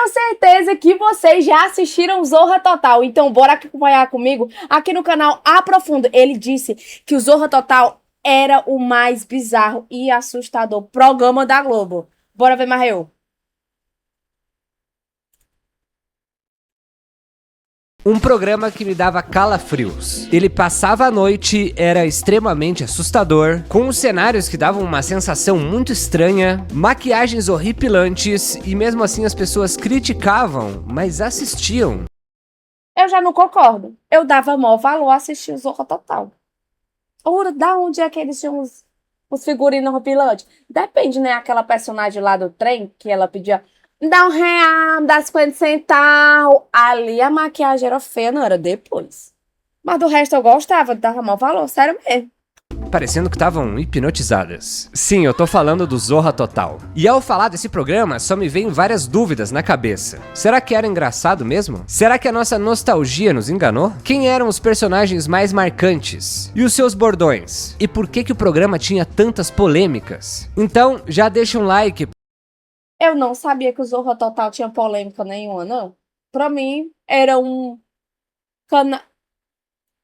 Tenho certeza que vocês já assistiram Zorra Total, então bora acompanhar comigo aqui no canal Aprofunda. Ele disse que o Zorra Total era o mais bizarro e assustador programa da Globo. Bora ver, Marreu. Um programa que me dava calafrios. Ele passava a noite, era extremamente assustador, com cenários que davam uma sensação muito estranha, maquiagens horripilantes e mesmo assim as pessoas criticavam, mas assistiam. Eu já não concordo. Eu dava maior valor a assistir o Zorra Total. Ora, da onde é que eles tinham os figurinos horripilantes? Depende, né? Aquela personagem lá do trem que ela pedia. Dá R$1, dá 50 centavos. Ali a maquiagem era feia, não era depois. Mas do resto eu gostava, dava maior valor, sério mesmo. Parecendo que estavam hipnotizadas. Sim, eu tô falando do Zorra Total. E ao falar desse programa, só me vem várias dúvidas na cabeça. Será que era engraçado mesmo? Será que a nossa nostalgia nos enganou? Quem eram os personagens mais marcantes? E os seus bordões? E por que o programa tinha tantas polêmicas? Então, já deixa um like. Eu não sabia que o Zorra Total tinha polêmica nenhuma, não. Pra mim, era um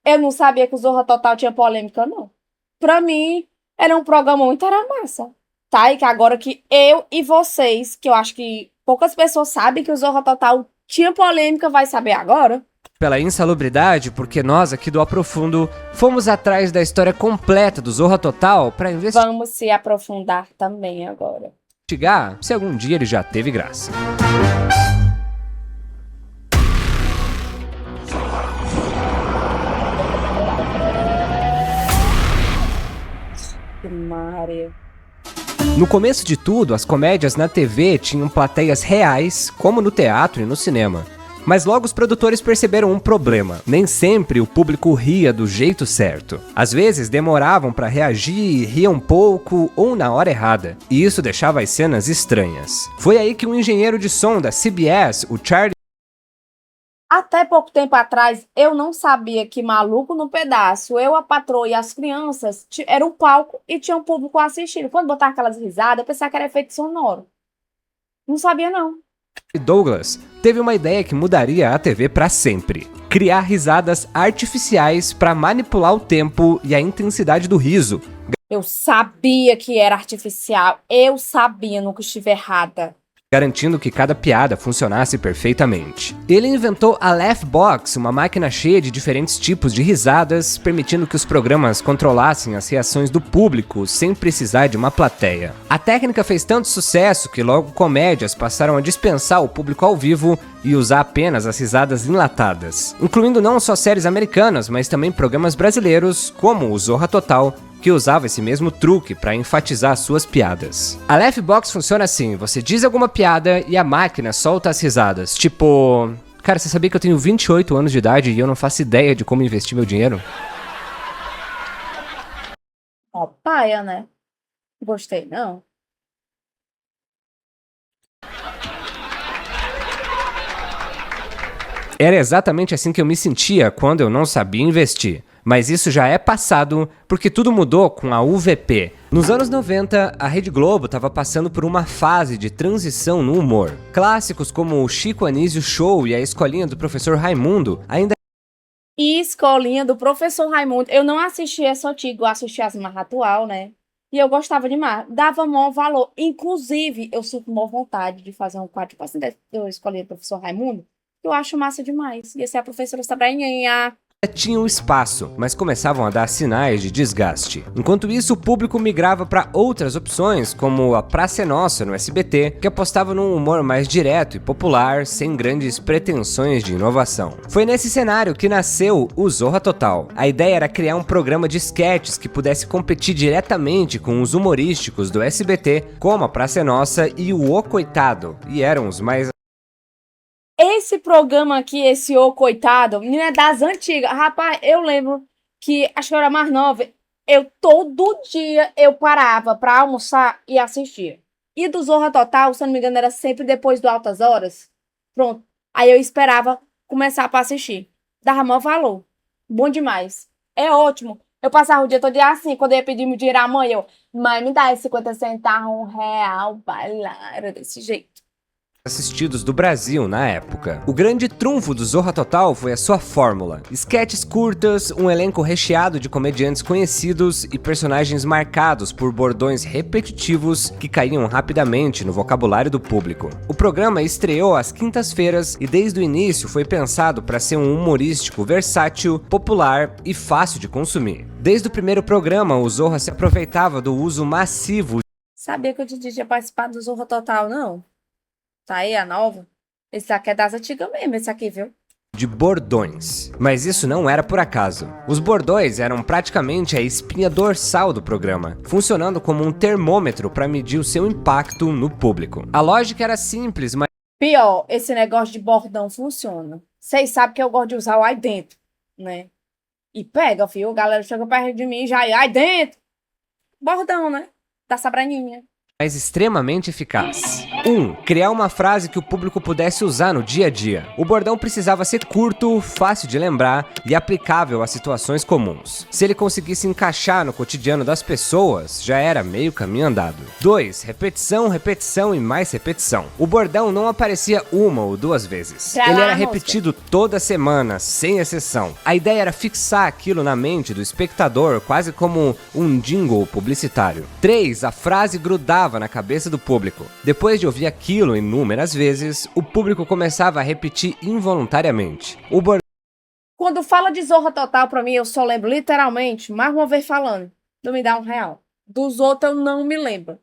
Eu não sabia que o Zorra Total tinha polêmica, não. Pra mim, era um programa muito era massa. Tá? E que agora que eu e vocês, que eu acho que poucas pessoas sabem que o Zorra Total tinha polêmica, vai saber agora. Pela insalubridade, porque nós aqui do Aprofundo fomos atrás da história completa do Zorra Total pra Vamos se aprofundar também agora. investigar se algum dia ele já teve graça. Maria. No começo de tudo, as comédias na TV tinham plateias reais, como no teatro e no cinema. Mas logo os produtores perceberam um problema. Nem sempre o público ria do jeito certo. Às vezes demoravam para reagir, riam pouco ou na hora errada. E isso deixava as cenas estranhas. Foi aí que um engenheiro de som da CBS, o Charlie... Até pouco tempo atrás, eu não sabia que Maluco no Pedaço, Eu, a Patroa e as Crianças era um palco e tinha um público assistindo. Quando botava aquelas risadas, eu pensava que era efeito sonoro. Não sabia, não. Douglas teve uma ideia que mudaria a TV para sempre. Criar risadas artificiais para manipular o tempo e a intensidade do riso. Eu sabia que era artificial. Eu sabia, nunca estive errada. Garantindo que cada piada funcionasse perfeitamente. Ele inventou a Laughbox, uma máquina cheia de diferentes tipos de risadas, permitindo que os programas controlassem as reações do público sem precisar de uma plateia. A técnica fez tanto sucesso que logo comédias passaram a dispensar o público ao vivo e usar apenas as risadas enlatadas, incluindo não só séries americanas, mas também programas brasileiros, como o Zorra Total, que usava esse mesmo truque para enfatizar suas piadas. A Laughbox funciona assim, você diz alguma piada e a máquina solta as risadas, tipo... Cara, você sabia que eu tenho 28 anos de idade e eu não faço ideia de como investir meu dinheiro? Ó, paia, né? Gostei, não. Era exatamente assim que eu me sentia quando eu não sabia investir. Mas isso já é passado, porque tudo mudou com a UVP. Nos anos 90, a Rede Globo estava passando por uma fase de transição no humor. Clássicos como o Chico Anísio Show e a Escolinha do Professor Raimundo ainda... E Escolinha do Professor Raimundo. Eu não assisti essa antiga, eu assisti as mais atual, né? E eu gostava demais. Dava maior valor. Inclusive, eu sinto maior vontade de fazer um quadro tipo assim, da Escolinha do Professor Raimundo. Eu acho massa demais. Ia ser a professora Sabrainha. tinham espaço, mas começavam a dar sinais de desgaste. Enquanto isso, o público migrava para outras opções, como a Praça é Nossa no SBT, que apostava num humor mais direto e popular, sem grandes pretensões de inovação. Foi nesse cenário que nasceu o Zorra Total. A ideia era criar um programa de sketches que pudesse competir diretamente com os humorísticos do SBT, como a Praça é Nossa e o Coitado, e eram os mais... Esse programa aqui, esse Ô Coitado, menina, é das antigas. Rapaz, eu lembro que, acho que eu era mais nova, todo dia eu parava pra almoçar e assistia. E do Zorra Total, se eu não me engano, era sempre depois do Altas Horas. Pronto. Aí eu esperava começar pra assistir. Dava maior valor. Bom demais. É ótimo. Eu passava o dia todo dia assim, quando eu ia pedir meu dinheiro à mãe, mãe, me dá esse 50 centavos, R$1, vai lá, era desse jeito. assistidos do Brasil na época. O grande trunfo do Zorra Total foi a sua fórmula. Sketches curtas, um elenco recheado de comediantes conhecidos e personagens marcados por bordões repetitivos que caíam rapidamente no vocabulário do público. O programa estreou às quintas-feiras e desde o início foi pensado para ser um humorístico versátil, popular e fácil de consumir. Desde o primeiro programa, o Zorra se aproveitava do uso massivo. Sabia que o Didi tinha participado do Zorra Total, não? Tá aí a nova? Esse aqui é das antigas mesmo, esse aqui, viu? De bordões. Mas isso não era por acaso. Os bordões eram praticamente a espinha dorsal do programa, funcionando como um termômetro para medir o seu impacto no público. A lógica era simples, mas Pior, esse negócio de bordão funciona. Vocês sabem que eu gosto de usar o ai dentro, né? E pega, filho. A galera chega perto de mim e já ai dentro. Bordão, né? Da Sabraninha. extremamente eficaz. 1. Criar uma frase que o público pudesse usar no dia a dia. O bordão precisava ser curto, fácil de lembrar e aplicável a situações comuns. Se ele conseguisse encaixar no cotidiano das pessoas, já era meio caminho andado. 2. Repetição, repetição e mais repetição. O bordão não aparecia uma ou duas vezes. Ele era repetido toda semana, sem exceção. A ideia era fixar aquilo na mente do espectador, quase como um jingle publicitário. 3. A frase grudava na cabeça do público. Depois de ouvir aquilo inúmeras vezes, o público começava a repetir involuntariamente. Quando fala de Zorra Total pra mim, eu só lembro literalmente, mais uma vez falando, do Me Dá um Real. Dos outros eu não me lembro.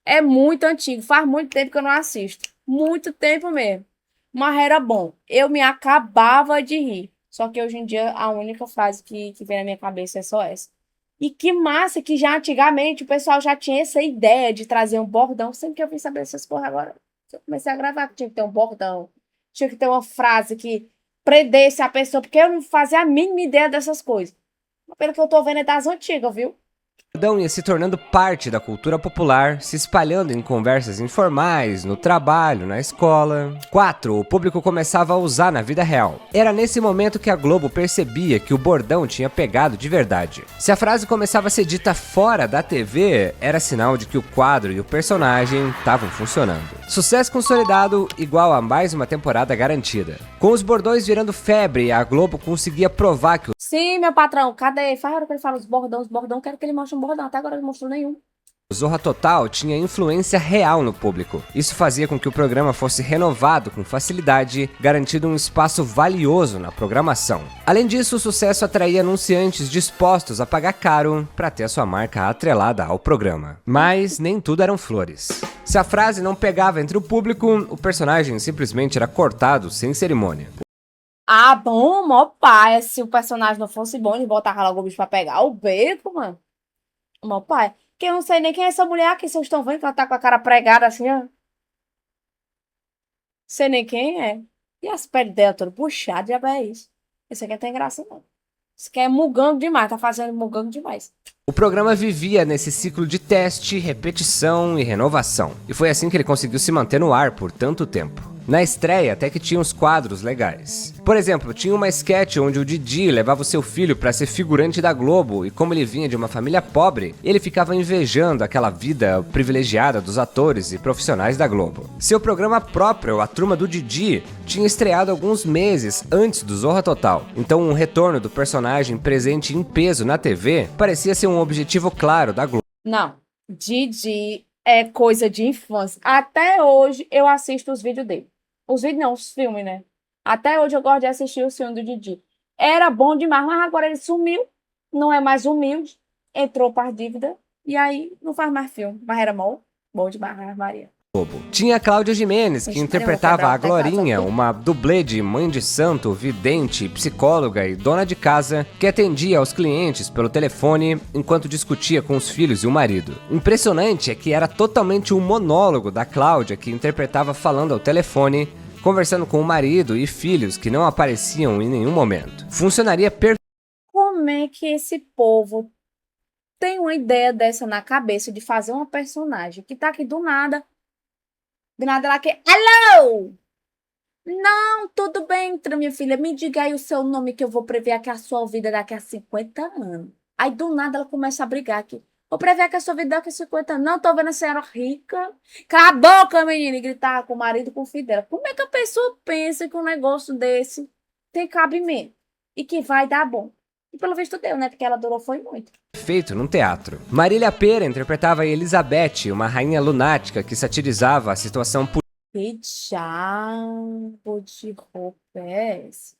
É muito antigo, faz muito tempo que eu não assisto. Muito tempo mesmo. Mas era bom. Eu me acabava de rir. Só que hoje em dia a única frase que vem na minha cabeça é só essa. E que massa que já antigamente o pessoal já tinha essa ideia de trazer um bordão. Sempre que eu vim saber essas porra agora, eu comecei a gravar que tinha que ter um bordão. Tinha que ter uma frase que prendesse a pessoa, porque eu não fazia a mínima ideia dessas coisas. Pelo que eu tô vendo é das antigas, viu? bordão ia se tornando parte da cultura popular, se espalhando em conversas informais, no trabalho, na escola. 4. O público começava a usar na vida real. Era nesse momento que a Globo percebia que o bordão tinha pegado de verdade. Se a frase começava a ser dita fora da TV, era sinal de que o quadro e o personagem estavam funcionando. Sucesso consolidado igual a mais uma temporada garantida. Com os bordões virando febre, a Globo conseguia provar que Sim, meu patrão, cadê? Faz hora que ele fala os bordão, quero que ele mostre um bordão, até agora ele não mostrou nenhum. o Zorra Total tinha influência real no público. Isso fazia com que o programa fosse renovado com facilidade, garantindo um espaço valioso na programação. Além disso, o sucesso atraía anunciantes dispostos a pagar caro para ter a sua marca atrelada ao programa. Mas nem tudo eram flores. Se a frase não pegava entre o público, o personagem simplesmente era cortado sem cerimônia. Ah, bom, mó pai. Se o personagem não fosse bom, ele botava logo o bicho pra pegar o beco, mano. Mó pai. Que eu não sei nem quem é essa mulher aqui. Vocês estão vendo que ela tá com a cara pregada assim, ó? Sei nem quem é. E as pernas dela todas puxadas, já é isso. Esse aqui não tem graça, não. Esse aqui é mugango demais, tá fazendo mugango demais. O programa vivia nesse ciclo de teste, repetição e renovação. E foi assim que ele conseguiu se manter no ar por tanto tempo. Na estreia, até que tinha uns quadros legais. Por exemplo, tinha uma sketch onde o Didi levava o seu filho para ser figurante da Globo e como ele vinha de uma família pobre, ele ficava invejando aquela vida privilegiada dos atores e profissionais da Globo. Seu programa próprio, A Turma do Didi, tinha estreado alguns meses antes do Zorra Total. Então um retorno do personagem presente em peso na TV parecia ser um objetivo claro da Globo. Não, Didi é coisa de infância. Até hoje eu assisto os vídeos dele. Os vídeos não, os filmes, né? Até hoje eu gosto de assistir o filme do Didi. Era bom demais, mas agora ele sumiu. Não é mais humilde. Entrou para dívida. E aí não faz mais filme. Mas era bom demais, Maria. Tinha a Cláudia Gimenez, que interpretava a Glorinha, uma dublê de mãe de santo, vidente, psicóloga e dona de casa, que atendia aos clientes pelo telefone enquanto discutia com os filhos e o marido. Impressionante é que era totalmente um monólogo da Cláudia, que interpretava falando ao telefone, conversando com o marido e filhos que não apareciam em nenhum momento. Funcionaria perfeitamente. Como é que esse povo tem uma ideia dessa na cabeça de fazer uma personagem que tá aqui do nada ela quer. Hello! Não, tudo bem, minha filha. Me diga aí o seu nome que eu vou prever aqui a sua vida daqui a 50 anos. Aí do nada ela começa a brigar aqui. Vou prever que a sua vida daqui a 50 anos. Não, tô vendo a senhora rica. Cala a boca, menina, e gritar com o marido e com o filho dela. Como é que a pessoa pensa que um negócio desse tem cabimento e que vai dar bom? E pelo visto deu, né? Porque ela durou foi muito. Feito num teatro. Marília Pêra interpretava Elizabeth, uma rainha lunática que satirizava a situação política. Que diabo de roupa é essa?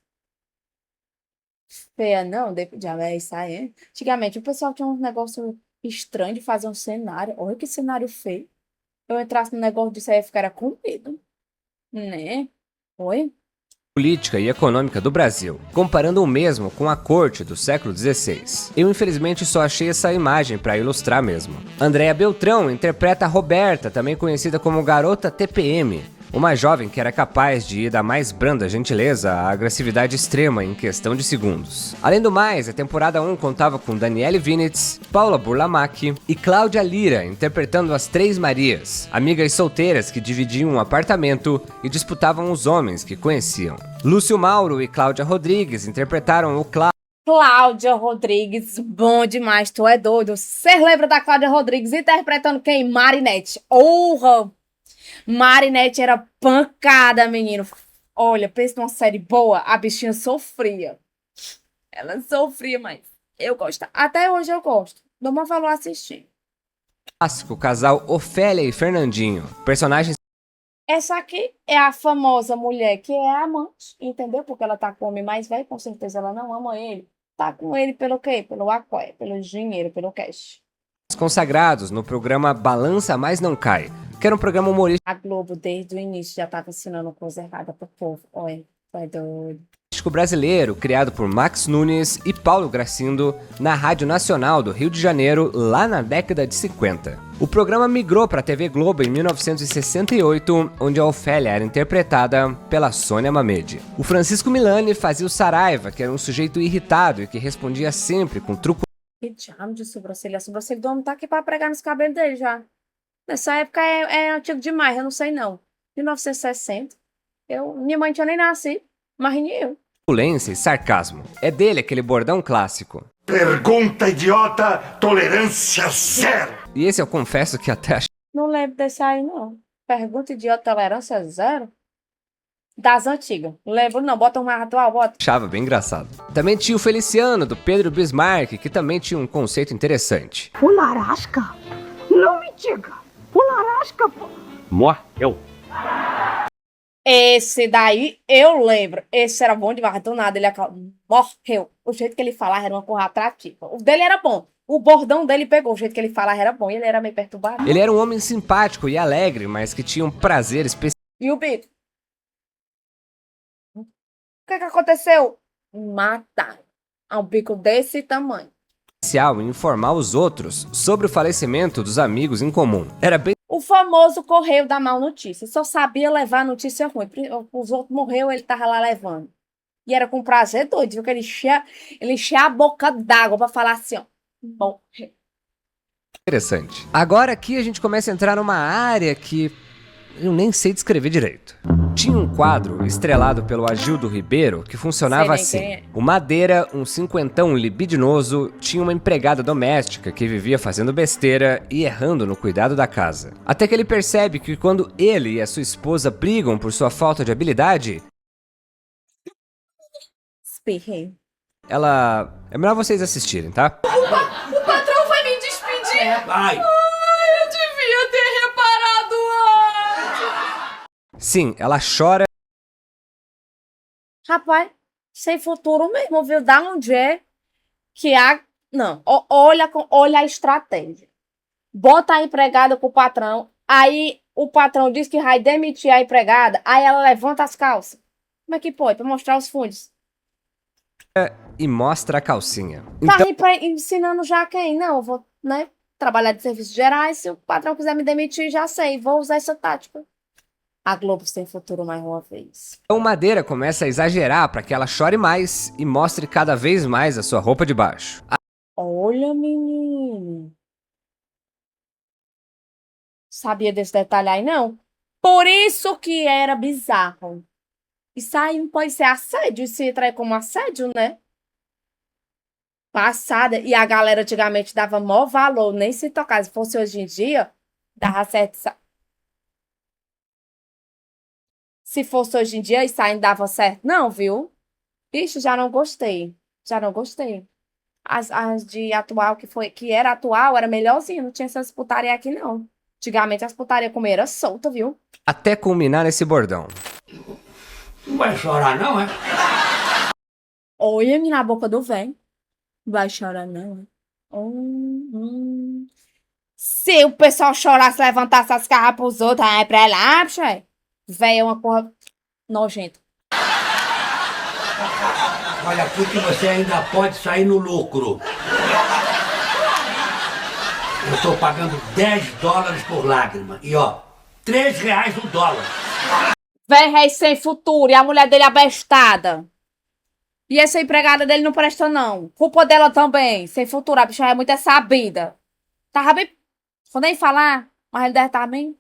Feia, não? Já é isso aí, hein? Antigamente o pessoal tinha um negócio estranho de fazer um cenário. Olha que cenário feio. Eu entrasse no negócio disso aí, eu ficaria com medo. Né? Oi? Política e econômica do Brasil, comparando o mesmo com a corte do século XVI. Eu infelizmente só achei essa imagem para ilustrar mesmo. Andréa Beltrão interpreta a Roberta, também conhecida como Garota TPM, uma jovem que era capaz de ir da mais branda gentileza à agressividade extrema em questão de segundos. Além do mais, a temporada 1 contava com Daniele Vinitz, Paula Burlamaqui e Cláudia Lira interpretando as Três Marias, amigas solteiras que dividiam um apartamento e disputavam os homens que conheciam. Lúcio Mauro e Cláudia Rodrigues interpretaram o Cláudia Rodrigues, bom demais, tu é doido. Você lembra da Cláudia Rodrigues interpretando quem? Marinette. Honra! Marinette era pancada, menino. Olha, pensa numa série boa, a bichinha sofria. Ela sofria, mas eu gosto. Até hoje eu gosto. Dou uma valor assistir. clássico casal Ofélia e Fernandinho, personagens Essa aqui é a famosa mulher que é amante, entendeu? Porque ela tá com o homem mais velho, com certeza ela não ama ele. Tá com ele pelo quê? Pelo aqué, pelo dinheiro, pelo cash. consagrados no programa Balança Mas Não Cai, que era um programa humorístico A Globo, desde o início, já tava ensinando coisa errada pro povo. Olha, vai doido. brasileiro, criado por Max Nunes e Paulo Gracindo, na Rádio Nacional do Rio de Janeiro, lá na década de 50. O programa migrou para a TV Globo em 1968, onde a Ofélia era interpretada pela Sônia Mamede. O Francisco Milani fazia o Saraiva, que era um sujeito irritado e que respondia sempre com truco. Que diabo de sobrancelha. A sobrancelha do homem tá aqui pra pregar nos cabelos dele já. Nessa época é antigo demais, eu não sei não. 1960. Minha mãe tinha nem nascido, mas nem eu. Truculência e sarcasmo. É dele aquele bordão clássico. Pergunta idiota, tolerância zero. E esse eu confesso que até Não lembro desse aí, não. Pergunta idiota, tolerância zero? Das antigas. Não lembro, não. Bota um mais atual, bota. achava bem engraçado. Também tinha o Feliciano, do Pedro Bismarck, que também tinha um conceito interessante. O Larasca? Não me diga. O Larasca, pô. Morreu. Esse daí eu lembro. Esse era bom demais. Do nada ele morreu. O jeito que ele falava era uma coisa atrativa. O dele era bom. O bordão dele pegou. O jeito que ele falava era bom. E ele era meio perturbado. Ele era um homem simpático e alegre, mas que tinha um prazer E o bico? O que aconteceu? Mataram. Um bico desse tamanho. especial em informar os outros sobre o falecimento dos amigos em comum. Era bem O famoso correio da mal notícia. Só sabia levar notícia ruim. Os outros morreu, ele tava lá levando. E era com prazer doido, viu? Que ele enchia a boca d'água pra falar assim, ó. Morreu. interessante. Agora aqui a gente começa a entrar numa área que eu nem sei descrever direito. Tinha um quadro estrelado pelo Agildo Ribeiro que funcionava Sei nem assim. quem é. O Madeira, um cinquentão libidinoso, tinha uma empregada doméstica que vivia fazendo besteira e errando no cuidado da casa. Até que ele percebe que quando ele e a sua esposa brigam por sua falta de habilidade, Espirrei. ela... É melhor vocês assistirem, tá? O patrão vai me despedir. Vai. Eu devia ter reparado antes. Sim, ela chora. Rapaz, sem futuro mesmo, viu? Da onde é que há... Não, olha a estratégia. Bota a empregada com o patrão, aí o patrão diz que vai demitir a empregada, aí ela levanta as calças. Como é que pode? Pra mostrar os fundos. E mostra a calcinha. Tá Então, ensinando já quem? Não, eu vou, né, trabalhar de serviços gerais, se o patrão quiser me demitir, já sei, vou usar essa tática. A Globo sem futuro mais uma vez. o Madeira começa a exagerar para que ela chore mais e mostre cada vez mais a sua roupa de baixo. Olha, menino. Sabia desse detalhe aí, não? Por isso que era bizarro. Isso aí não pode ser assédio, isso entra aí como assédio, né? Passada. E a galera antigamente dava maior valor, nem se tocar. Se fosse hoje em dia, dava certo. Se fosse hoje em dia, isso ainda dava certo. Não, viu? Ixi, já não gostei. Já não gostei. As de atual, que era atual, era melhorzinho. Não tinha essas putaria aqui, não. Antigamente as putaria comer era solta, viu? Até culminar nesse bordão. Não vai chorar, não, é? Olha na boca do velho. Não vai chorar, não. Se o pessoal chorasse, levantasse as carras pros outros, aí pra lá, bicho, velho é uma porra nojenta. Olha aqui que você ainda pode sair no lucro. Eu estou pagando $10 por lágrima. E ó, R$3 o dólar. Véi rei sem futuro e a mulher dele abestada. E essa empregada dele não presta, não. Culpa dela também. Sem futuro, a bicha é muito sabida. Tava bem. Vou nem falar, mas ele deve estar bem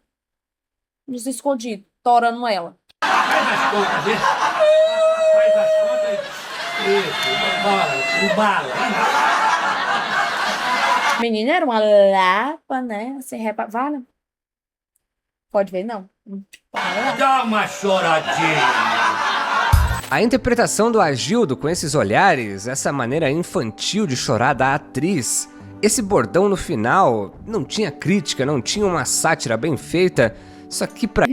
nos escondidos, torando ela. Faz as contas, vê? Faz as contas. Isso, embala. Menina era uma lapa, né? Assim, vale? Pode ver, não. Dá uma choradinha. A interpretação do Agildo com esses olhares, essa maneira infantil de chorar da atriz, esse bordão no final, não tinha crítica, não tinha uma sátira bem feita, isso aqui pra...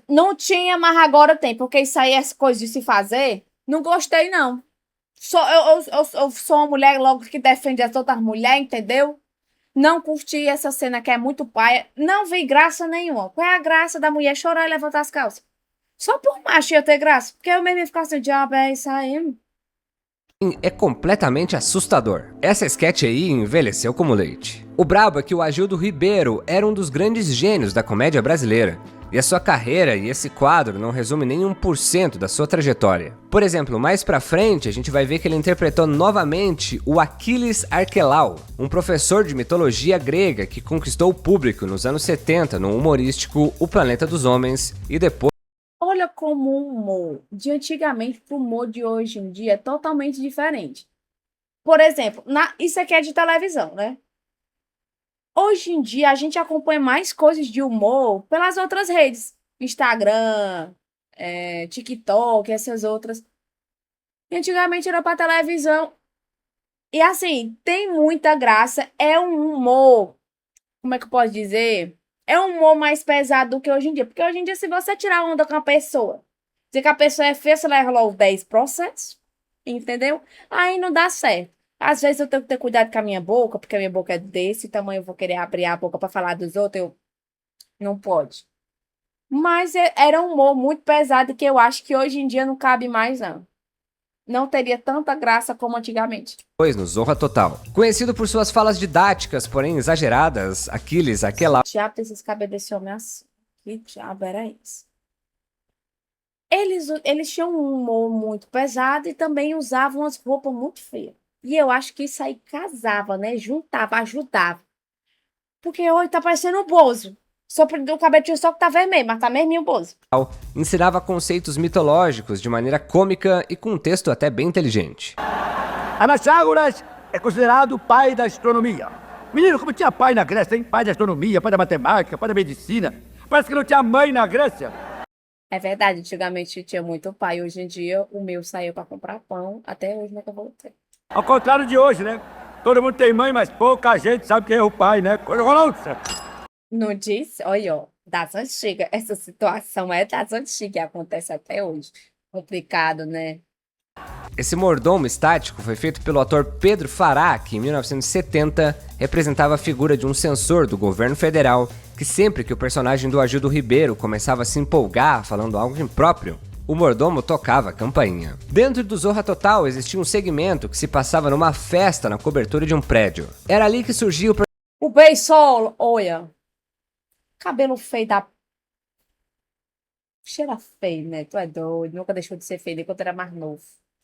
Não tinha, mas agora tem, porque isso aí, essa coisa de se fazer, não gostei, não. Eu sou uma mulher logo que defende as outras mulheres, entendeu? Não curti essa cena que é muito paia. Não vi graça nenhuma. Qual é a graça da mulher chorar e levantar as calças? Só por macho ia ter graça. Porque eu mesmo ia ficar assim, diabo, é isso aí. É completamente assustador. Essa sketch aí envelheceu como leite. O brabo é que o Agildo Ribeiro era um dos grandes gênios da comédia brasileira. E a sua carreira e esse quadro não resume nem 1% da sua trajetória. Por exemplo, mais pra frente a gente vai ver que ele interpretou novamente o Aquiles Arquelau, um professor de mitologia grega que conquistou o público nos anos 70 no humorístico O Planeta dos Homens e depois... Olha como o humor de antigamente pro humor de hoje em dia é totalmente diferente. Por exemplo, isso aqui é de televisão, né? Hoje em dia a gente acompanha mais coisas de humor pelas outras redes. Instagram, TikTok, essas outras. E antigamente era pra televisão. E assim, tem muita graça. É um humor, como é que eu posso dizer? É um humor mais pesado do que hoje em dia. Porque hoje em dia, se você tirar onda com a pessoa, dizer que a pessoa é feia, você leva logo 10 processos. Entendeu? Aí não dá certo. Às vezes eu tenho que ter cuidado com a minha boca, porque a minha boca é desse tamanho, eu vou querer abrir a boca para falar dos outros, eu não pode. Mas era um humor muito pesado que eu acho que hoje em dia não cabe mais, não. Não teria tanta graça como antigamente. no Zorra Total. Conhecido por suas falas didáticas, porém exageradas, Aquiles Arquelau... Diabo desses cabelos desse homem assim. Que diabo era isso? Eles tinham um humor muito pesado e também usavam umas roupas muito feias. E eu acho que isso aí casava, né? Juntava, ajudava. Porque hoje tá parecendo o Bozo. Só o cabelo tinha só que tá vermelho, mas tá mesmo o Bozo. Ensinava conceitos mitológicos de maneira cômica e com um texto até bem inteligente. Anaxágoras é considerado o pai da astronomia. Menino, como tinha pai na Grécia, hein? Pai da astronomia, pai da matemática, pai da medicina. Parece que não tinha mãe na Grécia. É verdade, antigamente tinha muito pai. Hoje em dia, o meu saiu pra comprar pão. Até hoje nunca voltei. Ao contrário de hoje, né? Todo mundo tem mãe, mas pouca gente sabe quem é o pai, né? Não disse? Olha, ó, das antigas. Essa situação é das antigas e acontece até hoje. Complicado, né? Esse mordomo estático foi feito pelo ator Pedro Fará, que em 1970 representava a figura de um censor do governo federal, que sempre que o personagem do Agildo Ribeiro começava a se empolgar falando algo impróprio, o mordomo tocava a campainha. Dentro do Zorra Total existia um segmento que se passava numa festa na cobertura de um prédio. Era ali que surgia o Beisolo, olha. Cabelo feio da... Cheira feio, né? Tu é doido. Nunca deixou de ser feio enquanto era mais novo.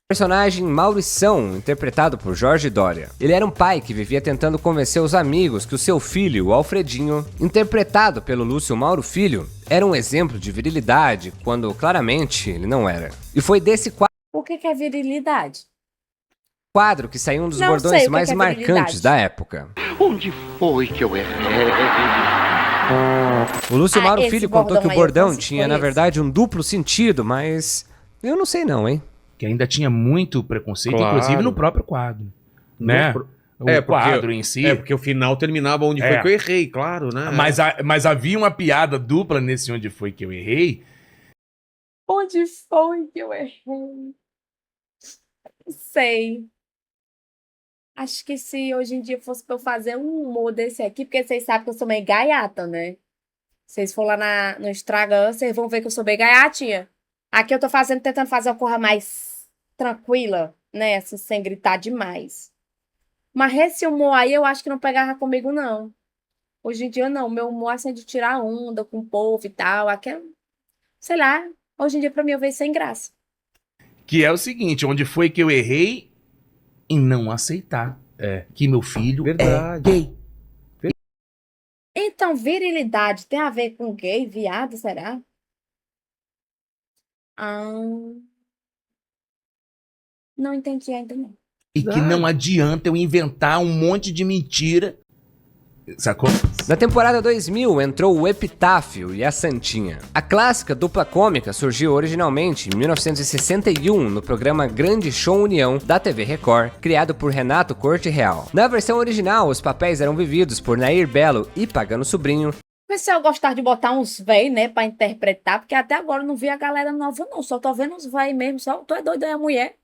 personagem Maurição, interpretado por Jorge Dória. Ele era um pai que vivia tentando convencer os amigos que o seu filho, o Alfredinho, interpretado pelo Lúcio Mauro Filho, era um exemplo de virilidade, quando claramente ele não era. E foi desse quadro... O que é virilidade? quadro que saiu um dos Não bordões sei o que mais é marcantes virilidade. da época. Onde foi que eu errei? O Lúcio Mauro esse Filho contou bordão que o aí eu bordão consigo tinha, na conhecer. verdade, um duplo sentido, mas eu não sei não, hein? Que ainda tinha muito preconceito, Claro. inclusive no próprio quadro. Né? O É, quadro em si. É, porque o final terminava onde foi É. que eu errei, claro, né? Mas havia uma piada dupla nesse Onde Foi Que Eu Errei. Onde foi que eu errei? Não sei. Acho que se hoje em dia fosse pra eu fazer um humor desse aqui, porque vocês sabem que eu sou meio gaiata, né? Vocês for lá no Instagram, vocês vão ver que eu sou bem gaiatinha. Aqui eu tô tentando fazer uma coisa mais tranquila, né? Assim, sem gritar demais. Mas esse humor aí eu acho que não pegava comigo, não. Hoje em dia, não. Meu humor é assim de tirar onda com o povo e tal. Aqui é, sei lá, hoje em dia pra mim eu vejo sem graça. Que é o seguinte, onde foi que eu errei em não aceitar que meu filho Verdade. é gay. Então, virilidade tem a ver com gay, viado, será? Ah, não entendi ainda não. E que não adianta eu inventar um monte de mentira. Sacou? Na temporada 2000 entrou o Epitáfio e a Santinha. A clássica dupla cômica surgiu originalmente em 1961 no programa Grande Show União da TV Record, criado por Renato Corte Real. Na versão original, os papéis eram vividos por Nair Belo e Pagano Sobrinho. Mas se eu gostar de botar uns véi, né, pra interpretar, porque até agora eu não vi a galera nova não, só tô vendo uns véi mesmo, só tu é doido, é a mulher.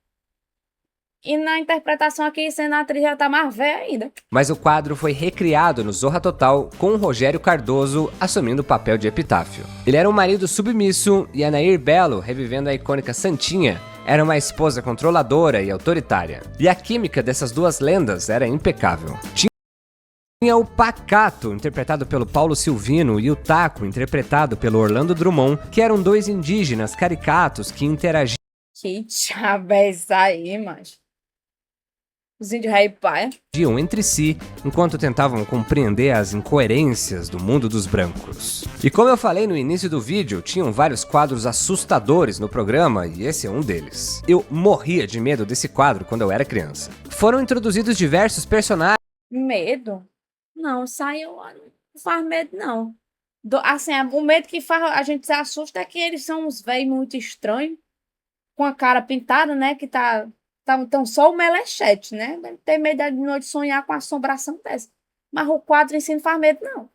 E na interpretação aqui, sendo a atriz, já tá mais velha ainda. Mas o quadro foi recriado no Zorra Total com o Rogério Cardoso assumindo o papel de Epitáfio. Ele era um marido submisso e a Nair Belo, revivendo a icônica Santinha, era uma esposa controladora e autoritária. E a química dessas duas lendas era impecável. Tinha o Pacato, interpretado pelo Paulo Silvino, e o Taco, interpretado pelo Orlando Drummond, que eram dois indígenas caricatos que interagiam Que diabo é isso aí, macho? Os índios rei pai. entre si, enquanto tentavam compreender as incoerências do mundo dos brancos. E como eu falei no início do vídeo, tinham vários quadros assustadores no programa, e esse é um deles. Eu morria de medo desse quadro quando eu era criança. Foram introduzidos diversos personagens. Medo? Não, isso aí eu não faz medo, não. Assim, o medo que faz a gente se assusta é que eles são uns velhos muito estranhos, com a cara pintada, né, que então só o Melechete, né? Deve ter medo de noite sonhar com a assombração dessa. Mas o quadro em si não faz medo, não.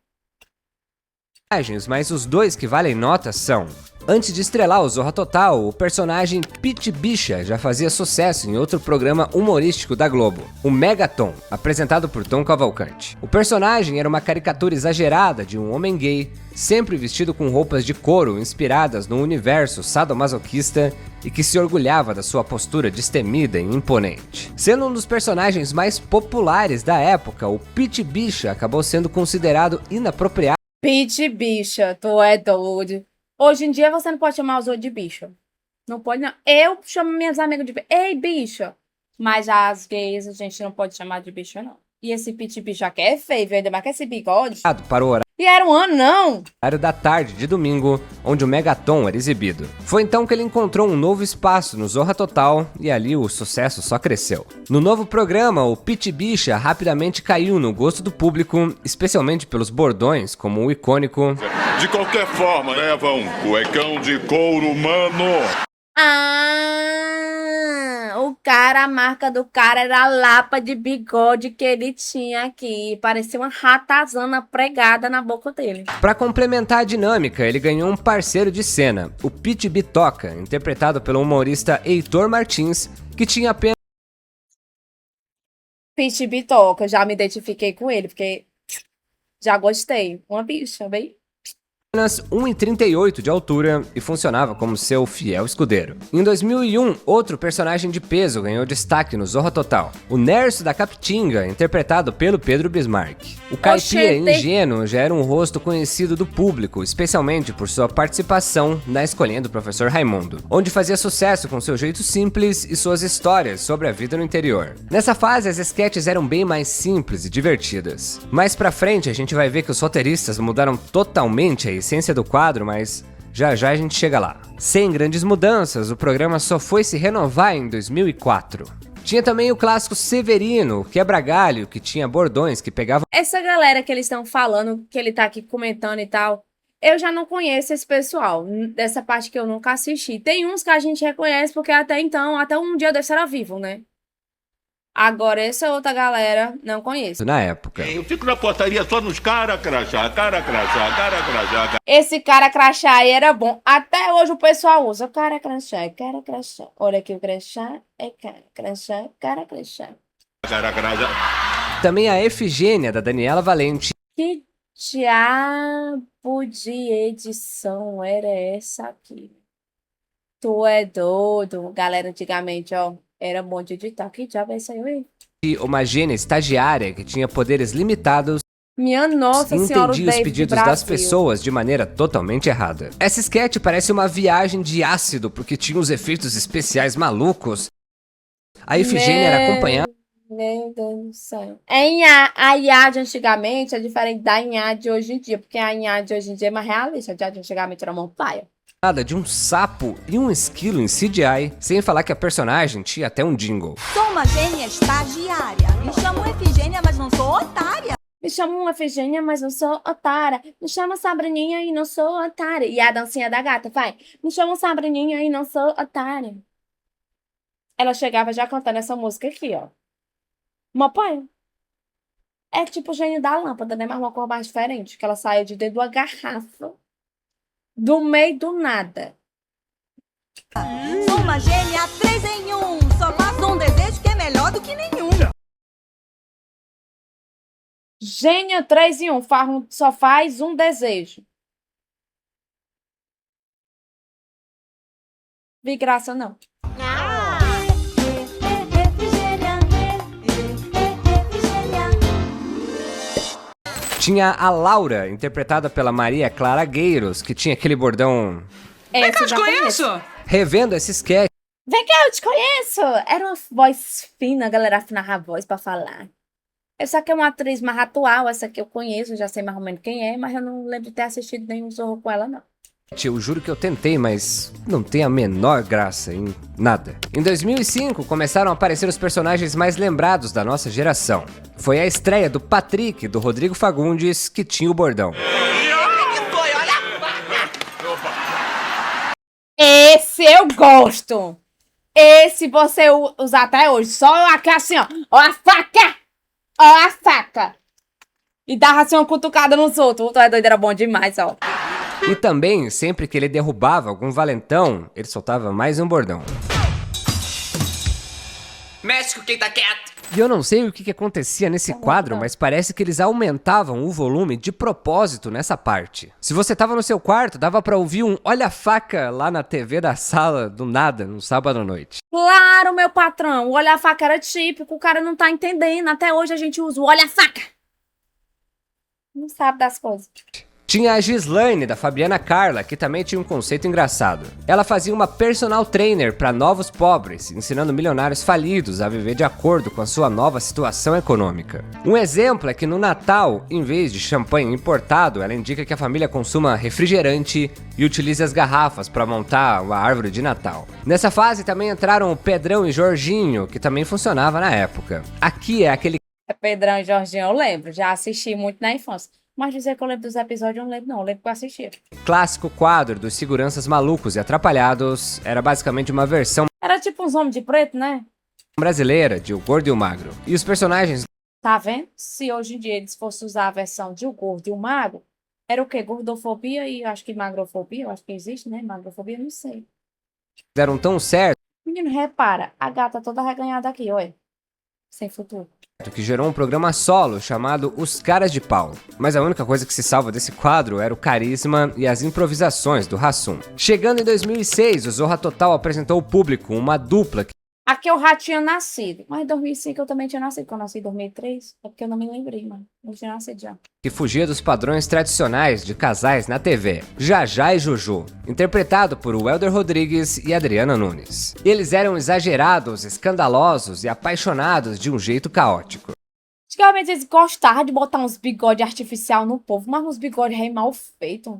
Mas os dois que valem nota são: antes de estrelar o Zorra Total, o personagem Pit Bicha já fazia sucesso em outro programa humorístico da Globo, o Megaton, apresentado por Tom Cavalcante. O personagem era uma caricatura exagerada de um homem gay, sempre vestido com roupas de couro inspiradas no universo sadomasoquista e que se orgulhava da sua postura destemida e imponente. Sendo um dos personagens mais populares da época, o Pit Bicha acabou sendo considerado inapropriado. Pit bicha, tu é doido. Hoje em dia você não pode chamar os outros de bicha. Não pode, não. Eu chamo minhas amigas de bicha. Ei, bicha. Mas as gays a gente não pode chamar de bicha, não. E esse pit bicha aqui é feio, ainda mais que esse bigode. Para o horário E era um ano, não. da tarde de domingo, onde o Megaton era exibido. Foi então que ele encontrou um novo espaço no Zorra Total e ali o sucesso só cresceu. No novo programa, o Pit Bicha rapidamente caiu no gosto do público, especialmente pelos bordões, como o icônico De qualquer forma, leva um cuecão de couro humano. O cara, a marca do cara era a lapa de bigode que ele tinha aqui. Parecia uma ratazana pregada na boca dele. Para complementar a dinâmica, ele ganhou um parceiro de cena, o Pit Bitoca, interpretado pelo humorista Heitor Martins, que tinha apenas Pit Bitoca, já me identifiquei com ele, porque já gostei. Uma bicha, bem. 1,38 de altura e funcionava como seu fiel escudeiro. Em 2001, outro personagem de peso ganhou destaque no Zorra Total, o Nerso da Capitinga, interpretado pelo Pedro Bismarck. O caipira ingênuo já era um rosto conhecido do público, especialmente por sua participação na Escolhendo o Professor Raimundo, onde fazia sucesso com seu jeito simples e suas histórias sobre a vida no interior. Nessa fase, as esquetes eram bem mais simples e divertidas. Mais pra frente, a gente vai ver que os roteiristas mudaram totalmente a essência do quadro, mas já já a gente chega lá. Sem grandes mudanças, o programa só foi se renovar em 2004. Tinha também o clássico Severino, quebra-galho, que tinha bordões que pegavam Essa galera que eles estão falando, que ele tá aqui comentando e tal, eu já não conheço esse pessoal, dessa parte que eu nunca assisti. Tem uns que a gente reconhece, porque até então, até um dia desse era vivo, né? Agora, essa outra galera, não conheço. na época. Eu fico na portaria só nos cara crachá, cara crachá, cara crachá. Esse cara crachá aí era bom. Até hoje o pessoal usa. Cara crachá, cara crachá. Olha aqui o crachá, é cara crachá, cara crachá. Cara crachá. Também a Efigênia, da Daniela Valente, Que diabo de edição era essa aqui? Tu é doido. Galera, antigamente, ó, era bom de editar. Que diabo é isso aí? e uma gênia estagiária que tinha poderes limitados Minha nossa e senhora, o entendia os David pedidos Brasil. das pessoas de maneira totalmente errada. Essa sketch parece uma viagem de ácido, porque tinha uns efeitos especiais malucos. A Efigênia era acompanhada Meu Deus do céu. A IA de antigamente é diferente da IA de hoje em dia, porque a IA de hoje em dia é mais realista. A IA de antigamente era uma paia. de um sapo e um esquilo em CGI, sem falar que a personagem tinha até um jingle. Sou uma gênia estagiária. Me chamo Efigênia, mas não sou otária. Me chamo Efigênia, mas não sou otária. Me chamo Sabrininha e não sou otária. E a dancinha da gata, vai. Me chamo Sabrininha e não sou otária. Ela chegava já cantando essa música aqui, ó. Uma paia. É tipo o gênio da lâmpada, né? Mas uma cor mais diferente. Que ela saia de dentro de uma garrafa. Do meio do nada. Sou uma gênia 3 em 1. Só faço um desejo que é melhor do que nenhum. Gênia 3 em 1. Só faz um desejo. Vi graça, não. Tinha a Laura, interpretada pela Maria Clara Gueiros, que tinha aquele bordão. Vem cá, eu te conheço. Revendo esse sketch, Vem cá, eu te conheço. Era uma voz fina, a galera afinava a voz pra falar. Essa aqui é uma atriz mais atual, essa aqui eu conheço, já sei mais ou menos quem é, mas eu não lembro de ter assistido nenhum Zorro com ela, não. eu juro que eu tentei, mas não tem a menor graça em nada. Em 2005, começaram a aparecer os personagens mais lembrados da nossa geração. Foi a estreia do Patrick, do Rodrigo Fagundes, que tinha o bordão. Esse eu gosto. Esse você usa até hoje. Só aqui assim, ó. Ó a faca. Ó a faca. E dava assim uma cutucada nos outros. O outro é doido, era bom demais, ó. E também, sempre que ele derrubava algum valentão, ele soltava mais um bordão. Mexe com quem tá quieto. E eu não sei o que acontecia nesse quadro, mas parece que eles aumentavam o volume de propósito nessa parte. Se você tava no seu quarto, dava pra ouvir um olha a faca lá na TV da sala, do nada, no sábado à noite. Claro, meu patrão. O olha a faca era típico. O cara não tá entendendo. Até hoje a gente usa o olha a faca. Não sabe das coisas. Tinha a Gislaine, da Fabiana Carla, que também tinha um conceito engraçado. Ela fazia uma personal trainer para novos pobres, ensinando milionários falidos a viver de acordo com a sua nova situação econômica. Um exemplo é que no Natal, em vez de champanhe importado, ela indica que a família consuma refrigerante e utilize as garrafas para montar uma árvore de Natal. Nessa fase também entraram o Pedrão e Jorginho, que também funcionava na época. Aqui é aquele Pedrão e Jorginho, eu lembro. Já assisti muito na infância. Mas dizer que eu lembro dos episódios, eu não lembro, não. Eu lembro que eu assistia. clássico quadro dos seguranças malucos e atrapalhados. Era basicamente uma versão Era tipo uns homens de preto, né? brasileira de O Gordo e o Magro. E os personagens Tá vendo? Se hoje em dia eles fossem usar a versão de O Gordo e o Magro, era o quê? Gordofobia e acho que magrofobia. Eu acho que existe, né? Magrofobia, não sei. deram tão certo Menino, repara. A gata toda reganhada aqui, olha. Sem futuro. que gerou um programa solo chamado Os Caras de Pau. Mas a única coisa que se salva desse quadro era o carisma e as improvisações do Hassum. Chegando em 2006, o Zorra Total apresentou ao público uma dupla Aqui eu já tinha nascido. Mas em 2005 eu também tinha nascido. Quando eu nasci em 2003, é porque eu não me lembrei, mano. Eu tinha nascido já. que fugia dos padrões tradicionais de casais na TV, Jajá e Juju, interpretado por Welder Rodrigues e Adriana Nunes. Eles eram exagerados, escandalosos e apaixonados de um jeito caótico. Antigamente eles gostavam de botar uns bigodes artificial no povo, mas uns bigodes rei mal feitos.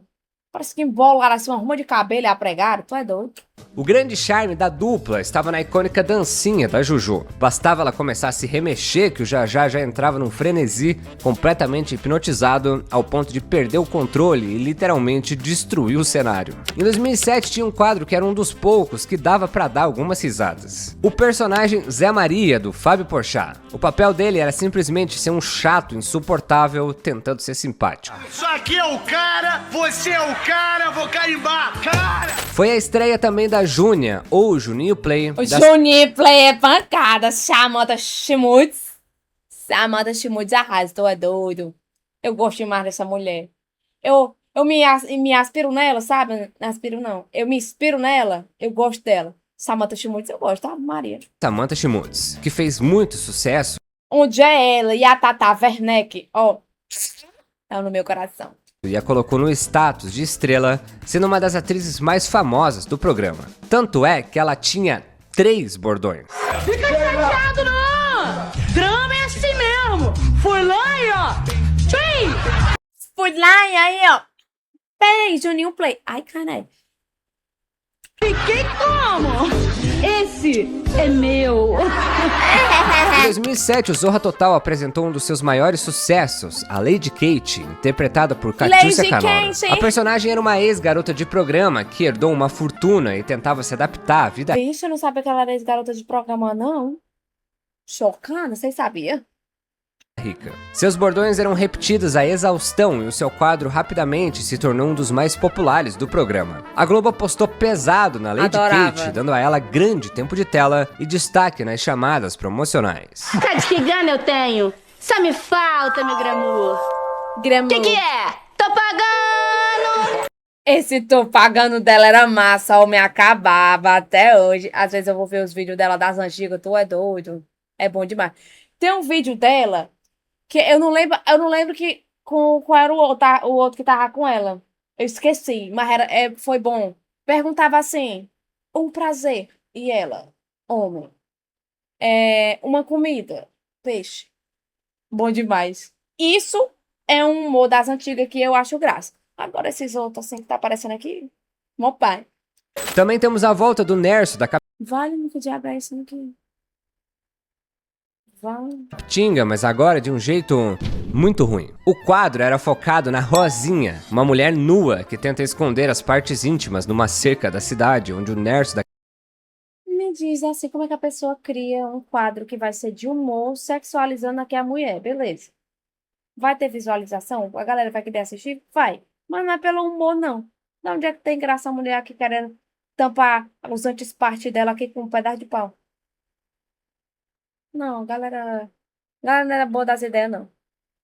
Parece que embolaram assim uma ruma de cabelo e apregaram. Tu é doido? O grande charme da dupla estava na icônica dancinha da Juju. Bastava ela começar a se remexer que o Jajá já entrava num frenesi, completamente hipnotizado, ao ponto de perder o controle e literalmente destruir o cenário. Em 2007 tinha um quadro que era um dos poucos que dava pra dar algumas risadas. O personagem Zé Maria, do Fábio Porchat. O papel dele era simplesmente ser um chato insuportável tentando ser simpático. Isso aqui é o cara, você é o cara, vou carimbar, cara! Foi a estreia também da Júnia, ou Juninho Play. O Juninho Play é pancada. Samantha Schmutz. Samantha Schmutz arrasa, tu é doido. Eu gosto demais dessa mulher. Eu me aspiro nela, sabe? Não aspiro não. Eu me inspiro nela, eu gosto dela. Samantha Schmutz eu gosto, tá, Maria? Samantha Schmutz, que fez muito sucesso. Onde é ela e a Tata Werneck, ó, tá no meu coração. E a colocou no status de estrela, sendo uma das atrizes mais famosas do programa. Tanto é que ela tinha 3 bordões. Fica chateado não! Drama é assim mesmo! Foi lá e ó! Bem! Fui lá e aí, ó. Peraí, Juninho Play. Ai, caralho. Fiquei como? Esse é meu! Em 2007, o Zorra Total apresentou um dos seus maiores sucessos, a Lady Kate, interpretada por Catiúcia Canora. A personagem era uma ex-garota de programa que herdou uma fortuna e tentava se adaptar à vida Bicho, eu não sabia que ela era ex-garota de programa, não. Chocada, vocês sabiam? rica. Seus bordões eram repetidos à exaustão e o seu quadro rapidamente se tornou um dos mais populares do programa. A Globo apostou pesado na Lady Kate, dando a ela grande tempo de tela e destaque nas chamadas promocionais. Tá de que gana eu tenho? Só me falta, meu glamour. Que é? Tô pagando! Esse tô pagando dela era massa, ó, me acabava até hoje. Às vezes eu vou ver os vídeos dela das antigas, tu é doido. É bom demais. Tem um vídeo dela que eu não lembro que qual era o outro que tava com ela. Eu esqueci, mas foi bom. Perguntava assim: um prazer. E ela, homem. Uma comida, peixe. Bom demais. Isso é um humor das antigas que eu acho graça. Agora esses outros assim que tá aparecendo aqui, meu pai. Também temos a volta do Nerso da Vale, que diabo é isso aqui? Capitinga, mas agora de um jeito muito ruim. O quadro era focado na Rosinha, uma mulher nua que tenta esconder as partes íntimas numa cerca da cidade, onde o Nerso da... Me diz assim, como é que a pessoa cria um quadro que vai ser de humor, sexualizando aqui a mulher, beleza. Vai ter visualização? A galera vai querer assistir? Vai. Mas não é pelo humor, não. De onde é que tem graça a mulher aqui querendo tampar os antes-partes dela aqui com um pedaço de pau? Não, galera não era boa das ideias, não.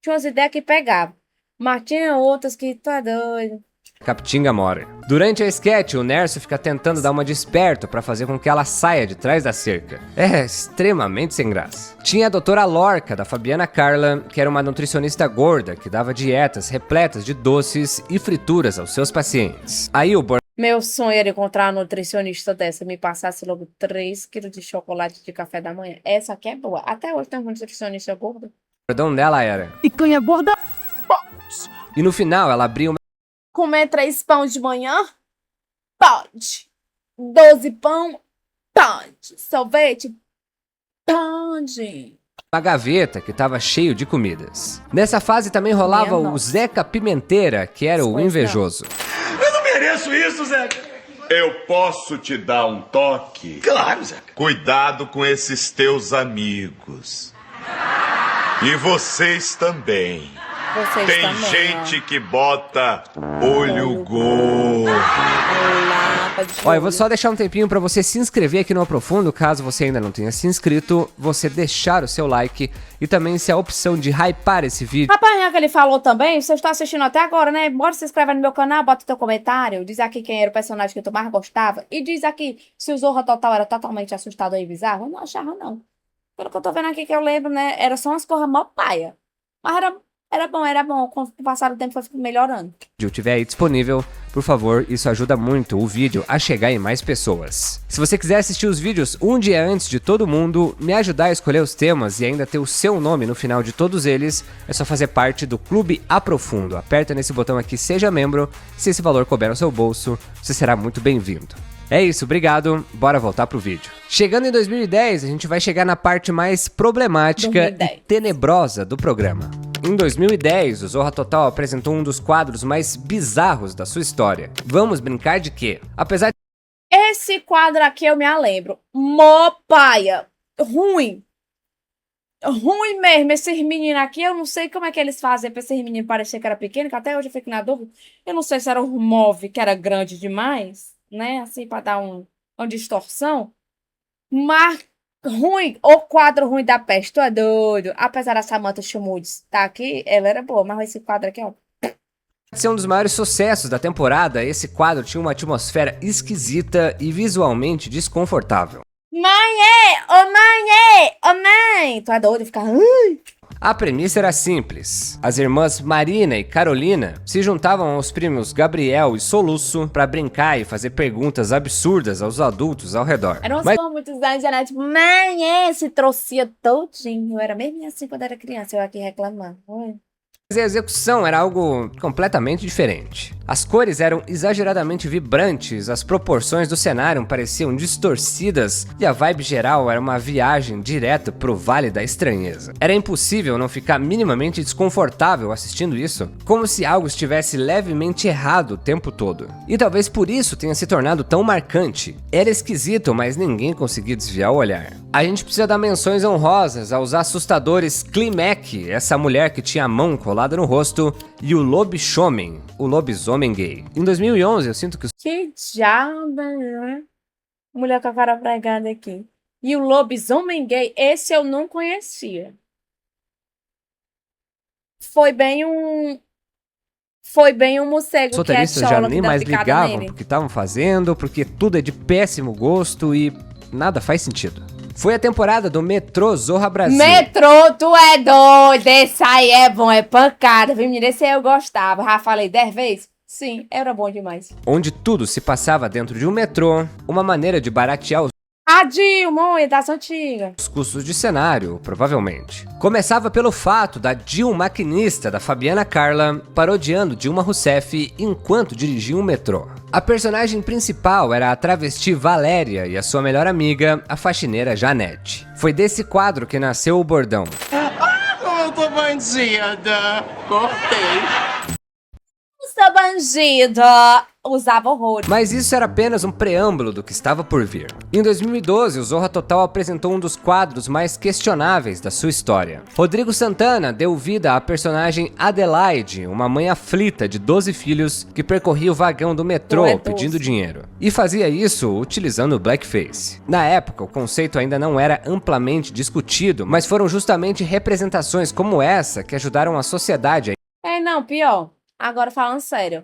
Tinha umas ideias que pegavam, mas tinha outras que, tu é doido. Capitinga mora. Durante a sketch, o Nerso fica tentando dar uma de esperto pra fazer com que ela saia de trás da cerca. É extremamente sem graça. Tinha a doutora Lorca, da Fabiana Carla, que era uma nutricionista gorda que dava dietas repletas de doces e frituras aos seus pacientes. Aí o Meu sonho era encontrar uma nutricionista dessa, me passasse logo 3 quilos de chocolate de café da manhã. Essa aqui é boa. Até hoje tem uma nutricionista gorda. O bordão dela era: picanha gorda. E no final ela abriu uma... Comer 3 pão de manhã? Pode. 12 pão? Pode. Sorvete? Pode. Uma gaveta que estava cheio de comidas. Nessa fase também rolava o Zeca Pimenteira, que era o invejoso. Eu não mereço isso, Zeca. Eu posso te dar um toque? Claro, Zeca. Cuidado com esses teus amigos. E vocês também. Tem gente que bota olho gordo. Ó, eu vou só deixar um tempinho pra você se inscrever aqui no Aprofundo, caso você ainda não tenha se inscrito, você deixar o seu like e também se a opção de hypar esse vídeo. Rapaz, que ele falou também, você está assistindo até agora, né? Bora se inscrever no meu canal, bota o teu comentário, diz aqui quem era o personagem que tu mais gostava e diz aqui se o Zorra Total era totalmente assustado e bizarro. Eu não achava, não. Pelo que eu tô vendo aqui que eu lembro, né? Era só umas coisas mó paia. Mas era bom. Com o passar do tempo foi melhorando. Se o vídeo estiver aí disponível, por favor, isso ajuda muito o vídeo a chegar em mais pessoas. Se você quiser assistir os vídeos um dia antes de todo mundo, me ajudar a escolher os temas e ainda ter o seu nome no final de todos eles, é só fazer parte do Clube Aprofundo. Aperta nesse botão aqui, seja membro. Se esse valor couber no seu bolso, você será muito bem-vindo. É isso, obrigado. Bora voltar pro vídeo. Chegando em 2010, a gente vai chegar na parte mais problemática e tenebrosa do programa. Em 2010, o Zorra Total apresentou um dos quadros mais bizarros da sua história. Vamos brincar de quê? Apesar de... Esse quadro aqui eu me lembro. Mó paia. Ruim. Ruim mesmo. Esses meninos aqui, eu não sei como é que eles fazem pra esses meninos parecer que era pequeno, que até hoje eu fico na dúvida. Eu não sei se era um móvel que era grande demais, né? Assim, pra dar uma distorção. Mas ruim. O quadro ruim da peste. Tu é doido. Apesar da Samantha Schmutz tá aqui, ela era boa. Mas esse quadro aqui, ó. ser um dos maiores sucessos da temporada, esse quadro tinha uma atmosfera esquisita e visualmente desconfortável. Mãe! Tu é doido? Ficar... A premissa era simples. As irmãs Marina e Carolina se juntavam aos primos Gabriel e Soluço pra brincar e fazer perguntas absurdas aos adultos ao redor. Eram muitos anos, era tipo, mãe, esse trouxinha todinho. Eu era mesmo assim quando era criança, eu aqui reclamando. Mas a execução era algo completamente diferente. As cores eram exageradamente vibrantes, as proporções do cenário pareciam distorcidas e a vibe geral era uma viagem direta pro Vale da Estranheza. Era impossível não ficar minimamente desconfortável assistindo isso, como se algo estivesse levemente errado o tempo todo. E talvez por isso tenha se tornado tão marcante. Era esquisito, mas ninguém conseguia desviar o olhar. A gente precisa dar menções honrosas aos assustadores Klimek, essa mulher que tinha a mão colada no rosto, e o Lobisomem, o lobisomem gay. Em 2011, eu sinto que... Que diabo, né? Mulher com a cara pregada aqui. E o lobisomem gay, esse eu não conhecia. Foi bem um morcego que é já nem mais ligavam pro que estavam fazendo, porque tudo é de péssimo gosto e nada faz sentido. Foi a temporada do Metrô Zorra Brasil. Metrô, tu é doido. Esse aí é bom, é pancada. Menina, esse aí eu gostava. Já falei 10 vezes? Sim, era bom demais. Onde tudo se passava dentro de um metrô, uma maneira de baratear os... A Dilma, das antigas. Os custos de cenário, provavelmente. Começava pelo fato da Dilma maquinista da Fabiana Carla parodiando Dilma Rousseff enquanto dirigia um metrô. A personagem principal era a travesti Valéria e a sua melhor amiga, a faxineira Janete. Foi desse quadro que nasceu o bordão. Como eu tô bandida! Cortei! Sou bandida! Usava horror. Mas isso era apenas um preâmbulo do que estava por vir. Em 2012, o Zorra Total apresentou um dos quadros mais questionáveis da sua história. Rodrigo Santana deu vida à personagem Adelaide, uma mãe aflita de 12 filhos que percorria o vagão do metrô pedindo dinheiro. E fazia isso utilizando blackface. Na época, o conceito ainda não era amplamente discutido, mas foram justamente representações como essa que ajudaram a sociedade a... Não, pior. Agora falando sério.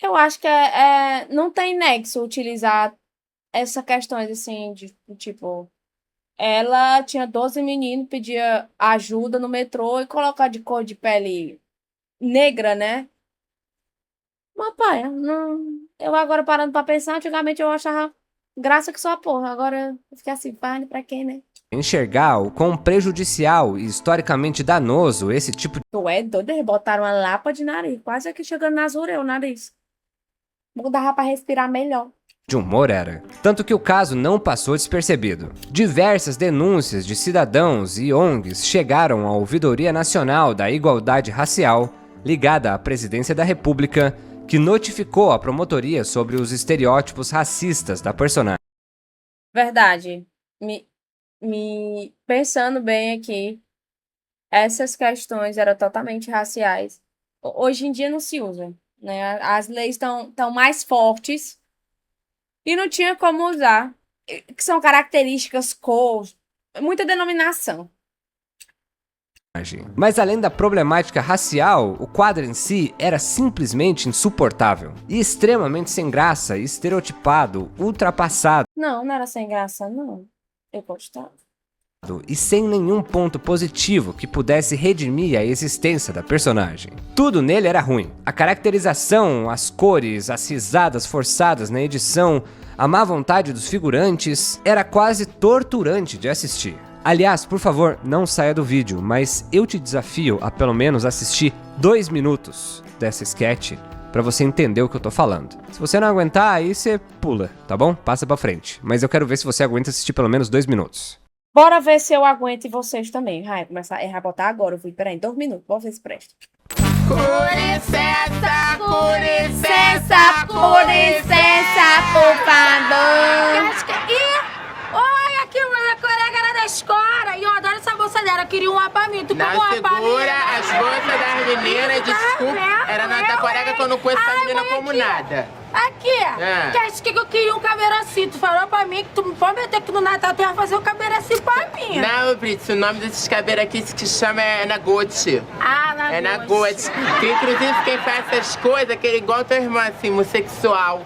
Eu acho que não tem nexo utilizar essas questões assim, de tipo, ela tinha 12 meninos, pedia ajuda no metrô e colocar de cor de pele negra, né? Mas, pai, não, eu agora parando pra pensar, antigamente eu achava graça que só porra, agora eu fiquei assim, pai, pra quem, né? Enxergar o quão prejudicial e historicamente danoso esse tipo de... Tu é doido, eles botaram uma lapa de nariz, quase aqui chegando nas orelhas, o nariz. Não dava pra respirar melhor. De humor era. Tanto que o caso não passou despercebido. Diversas denúncias de cidadãos e ONGs chegaram à Ouvidoria Nacional da Igualdade Racial, ligada à Presidência da República, que notificou a promotoria sobre os estereótipos racistas da personagem. Verdade. Me pensando bem aqui, essas questões eram totalmente raciais. Hoje em dia não se usa, né? As leis estão mais fortes e não tinha como usar, que são características, cor, muita denominação. Mas além da problemática racial, o quadro em si era simplesmente insuportável e extremamente sem graça, estereotipado, ultrapassado. Não era sem graça, não. Eu gostava. E sem nenhum ponto positivo que pudesse redimir a existência da personagem. Tudo nele era ruim. A caracterização, as cores, as risadas forçadas na edição, a má vontade dos figurantes, era quase torturante de assistir. Aliás, por favor, não saia do vídeo, mas eu te desafio a pelo menos assistir 2 minutos dessa sketch pra você entender o que eu tô falando. Se você não aguentar, aí você pula, tá bom? Passa pra frente. Mas eu quero ver se você aguenta assistir pelo menos 2 minutos. Bora ver se eu aguento e vocês também. Vai começar a botar agora. Eu vou, peraí, 2 minutos. Bora ver se presta. Com licença, por favor. Oi, aqui uma colega era da escola e eu adoro essa bolsa dela. Eu queria uma pra mim. Tu não pegou uma pra mim? segura as bolsas das meninas, desculpa. Era nada colega que eu não conheço essa menina como nada. Aqui, que acho que eu queria um cabelo assim. Tu falou pra mim que tu me prometeu que no Natal tu ia fazer um cabelo assim pra mim. Não, Brits, o nome desses cabelos aqui se chama na Gucci. Na É na Gucci. Que inclusive quem faz essas coisas é aquele igual tua irmã, assim, homossexual.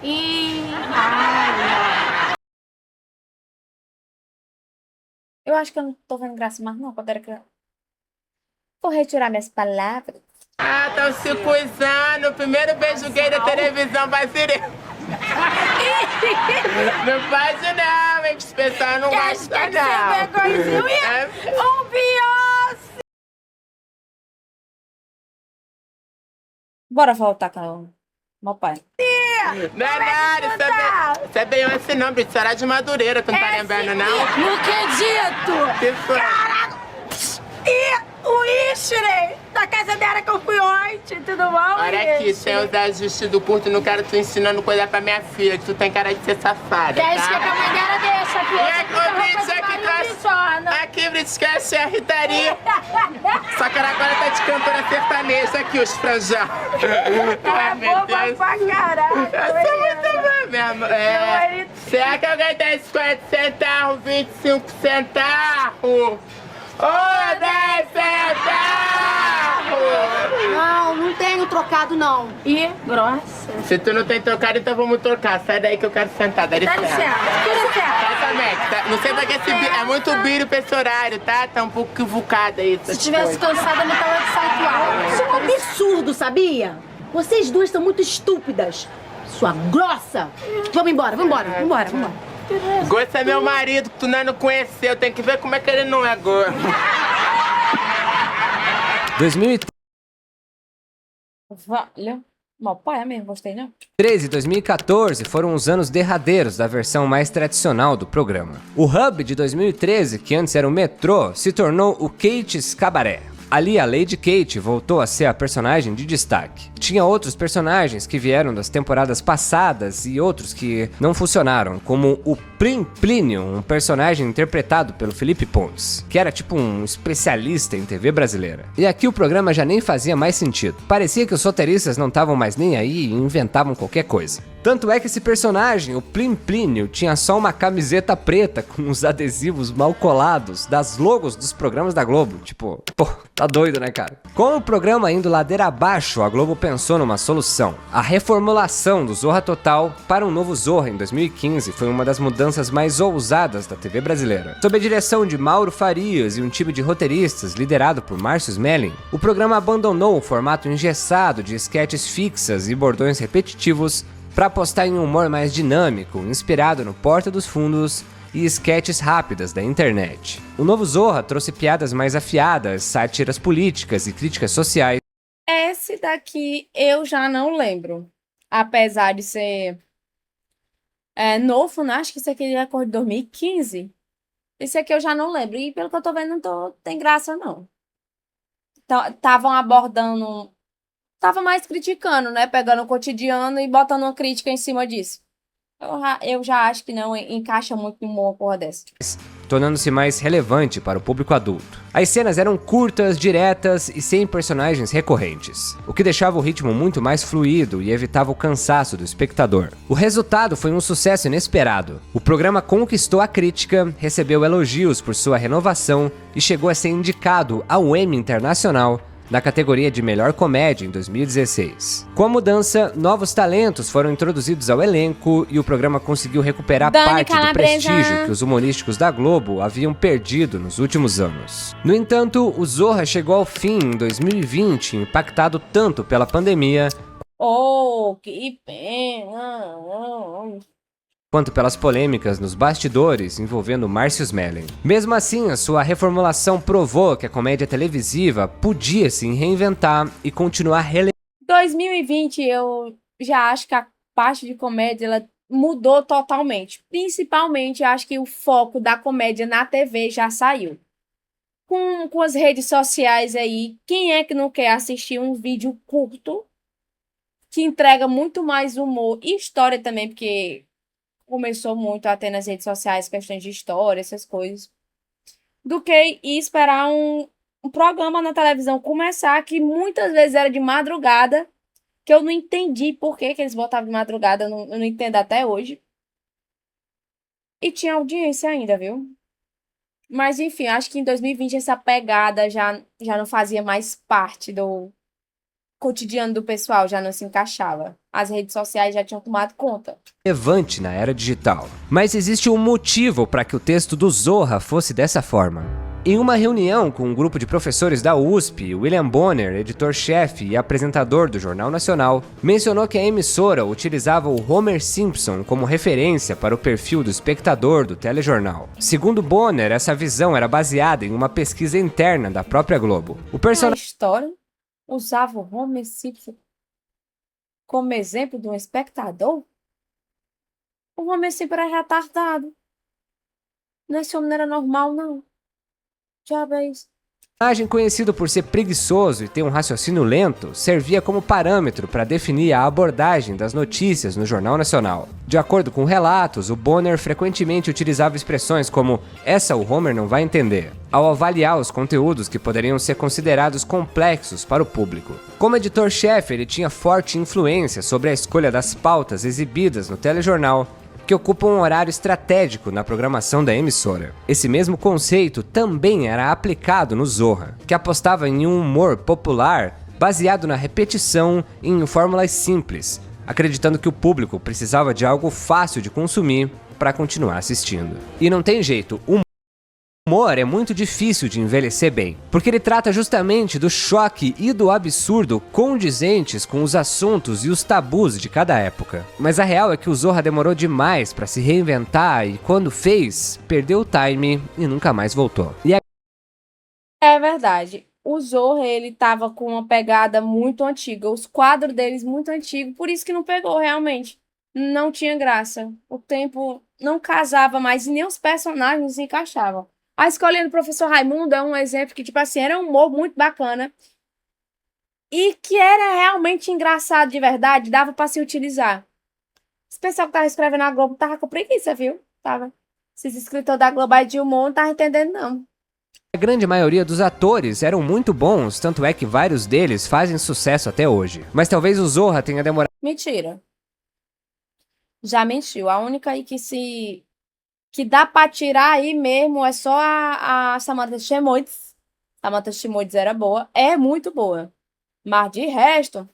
Eu acho que eu não tô vendo graça mais, não. Quando era criança. Vou retirar minhas palavras. Tão se coisando. O primeiro beijo gay da televisão brasileira. Não faz não, hein? Que esse pessoal não gosta, não. Bora voltar com o meu pai. Não é nada, isso é Beyoncé não, Brito. Isso era de Madureira, tu não tá lembrando, não? Não acredito! Que foi? Caraca! O Ishrey, da casa dela que eu fui ontem, tudo bom? Olha aqui, sem usar vestido curto, não quero tu ensinando coisa pra minha filha, que tu tem cara de ser safada, Que é isso que tá? a mãe dela deixa, filho. Aqui, Brito, esquece a Ritaria. Só que ela agora tá de cantora sertaneja aqui, os franjão. Ela é boba pra caralho. Eu sou muito boa mesmo. Será que alguém tem 50 centavos, 25 centavos? Ô, 10 centavos! Não tenho trocado, não. Ih, grossa. Se tu não tem trocado, então vamos trocar. Sai daí que eu quero sentar, dá licença. Sai também. Não sei pra que esse é muito brilho pra esse horário, tá? Tá um pouco equivocado aí. Se tivesse cansada, eu tava de salto alto. Isso é um absurdo, sabia? Vocês duas são muito estúpidas. Sua grossa! Vamos embora. Gosto é meu marido, que tu não conheceu. Tem que ver como é que ele não é gordo. 2013 Valeu. Meu pai é mesmo, gostei, não? e 2014 foram os anos derradeiros da versão mais tradicional do programa. O hub de 2013, que antes era o metrô, se tornou o Kate's Cabaré. Ali a Lady Kate voltou a ser a personagem de destaque. Tinha outros personagens que vieram das temporadas passadas e outros que não funcionaram, como o Plínio, um personagem interpretado pelo Felipe Pontes, que era tipo um especialista em TV brasileira. E aqui o programa já nem fazia mais sentido. Parecia que os roteiristas não estavam mais nem aí e inventavam qualquer coisa. Tanto é que esse personagem, o Plínio, tinha só uma camiseta preta com os adesivos mal colados das logos dos programas da Globo. Tipo, pô, tá doido, né, cara? Com o programa indo ladeira abaixo, a Globo pensou numa solução. A reformulação do Zorra Total para um novo Zorra em 2015 foi uma das mudanças mais ousadas da TV brasileira. Sob a direção de Mauro Farias e um time de roteiristas liderado por Márcio Smelling, o programa abandonou o formato engessado de esquetes fixas e bordões repetitivos para apostar em um humor mais dinâmico, inspirado no Porta dos Fundos e esquetes rápidas da internet. O novo Zorra trouxe piadas mais afiadas, sátiras políticas e críticas sociais. Esse daqui eu já não lembro. Apesar de ser novo, né? Acho que esse aqui é cor de 2015. Esse aqui eu já não lembro. E pelo que eu tô vendo, não tem graça, não. Estavam abordando... Tava mais criticando, né? Pegando o cotidiano e botando uma crítica em cima disso. Eu já acho que não encaixa muito numa porra dessa. Tornando-se mais relevante para o público adulto. As cenas eram curtas, diretas e sem personagens recorrentes, o que deixava o ritmo muito mais fluido e evitava o cansaço do espectador. O resultado foi um sucesso inesperado. O programa conquistou a crítica, recebeu elogios por sua renovação e chegou a ser indicado ao Emmy Internacional na categoria de Melhor Comédia em 2016. Com a mudança, novos talentos foram introduzidos ao elenco e o programa conseguiu recuperar parte do prestígio que os humorísticos da Globo haviam perdido nos últimos anos. No entanto, o Zorra chegou ao fim em 2020, impactado tanto pela pandemia que pena! quanto pelas polêmicas nos bastidores envolvendo Márcio Smelling. Mesmo assim, a sua reformulação provou que a comédia televisiva podia se reinventar e continuar 2020 eu já acho que a parte de comédia ela mudou totalmente. Principalmente, acho que o foco da comédia na TV já saiu. Com as redes sociais aí, quem é que não quer assistir um vídeo curto que entrega muito mais humor e história também, porque começou muito a ter nas redes sociais questões de história, essas coisas, do que ir esperar um programa na televisão começar, que muitas vezes era de madrugada, que eu não entendi por que eles botavam de madrugada, eu não entendo até hoje. E tinha audiência ainda, viu? Mas, enfim, acho que em 2020 essa pegada já não fazia mais parte do cotidiano do pessoal, já não se encaixava. As redes sociais já tinham tomado conta. Relevante na era digital. Mas existe um motivo para que o texto do Zorra fosse dessa forma. Em uma reunião com um grupo de professores da USP, William Bonner, editor-chefe e apresentador do Jornal Nacional, mencionou que a emissora utilizava o Homer Simpson como referência para o perfil do espectador do telejornal. Segundo Bonner, essa visão era baseada em uma pesquisa interna da própria Globo. O personagem... A história usava o Homer Simpson como exemplo de um espectador? O Homer Simpson era retardado. Esse homem não era normal, não. Diabo é isso. O personagem, conhecido por ser preguiçoso e ter um raciocínio lento, servia como parâmetro para definir a abordagem das notícias no Jornal Nacional. De acordo com relatos, o Bonner frequentemente utilizava expressões como "essa o Homer não vai entender", ao avaliar os conteúdos que poderiam ser considerados complexos para o público. Como editor-chefe, ele tinha forte influência sobre a escolha das pautas exibidas no telejornal, que ocupa um horário estratégico na programação da emissora. Esse mesmo conceito também era aplicado no Zorra, que apostava em um humor popular baseado na repetição e em fórmulas simples, acreditando que o público precisava de algo fácil de consumir para continuar assistindo. E não tem jeito, o humor é muito difícil de envelhecer bem, porque ele trata justamente do choque e do absurdo condizentes com os assuntos e os tabus de cada época. Mas a real é que o Zorra demorou demais para se reinventar e quando fez, perdeu o time e nunca mais voltou. É verdade. O Zorra, ele tava com uma pegada muito antiga, os quadros deles muito antigos, por isso que não pegou realmente. Não tinha graça. O tempo não casava mais e nem os personagens se encaixavam. A escolinha do professor Raimundo é um exemplo que, tipo assim, era um humor muito bacana e que era realmente engraçado de verdade, dava pra se utilizar. Esse pessoal que tava escrevendo na Globo tava com preguiça, viu? Tava. Esses escritores da Globo aí de humor não tava entendendo, não. A grande maioria dos atores eram muito bons, tanto é que vários deles fazem sucesso até hoje. Mas talvez o Zorra tenha demorado... Mentira. Já mentiu. A única aí que dá pra tirar aí mesmo é só a Samantha Schmutz. Samantha Schmutz era boa. É muito boa. Mas de resto...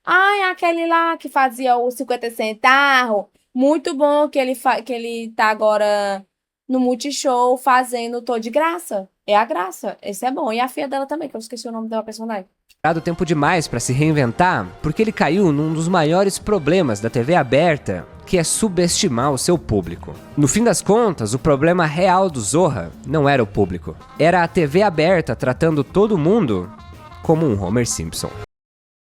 Ai, aquele lá que fazia o 50 centavos. Muito bom que ele tá agora no Multishow fazendo Tô de Graça. É a Graça. Esse é bom. E a filha dela também, que eu esqueci o nome dela personagem. Tempo demais para se reinventar, porque ele caiu num dos maiores problemas da TV aberta, que é subestimar o seu público. No fim das contas, o problema real do Zorra não era o público, era a TV aberta tratando todo mundo como um Homer Simpson.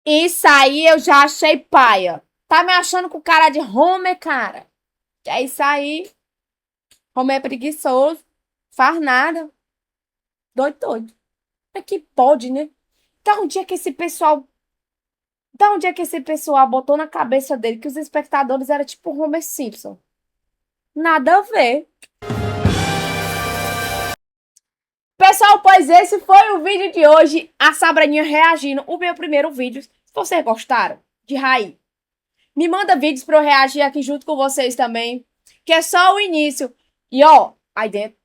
Isso aí eu já achei paia. Tá me achando com cara de Homer, cara? É isso aí. Homer é preguiçoso, faz nada. Doido. É que pode, né? Da onde é que esse pessoal botou na cabeça dele que os espectadores eram tipo Homer Simpson? Nada a ver. Pessoal, pois esse foi o vídeo de hoje. A Sabraninha reagindo. O meu primeiro vídeo. Se vocês gostaram, de raiz, me manda vídeos pra eu reagir aqui junto com vocês também. Que é só o início. E ó, aí dentro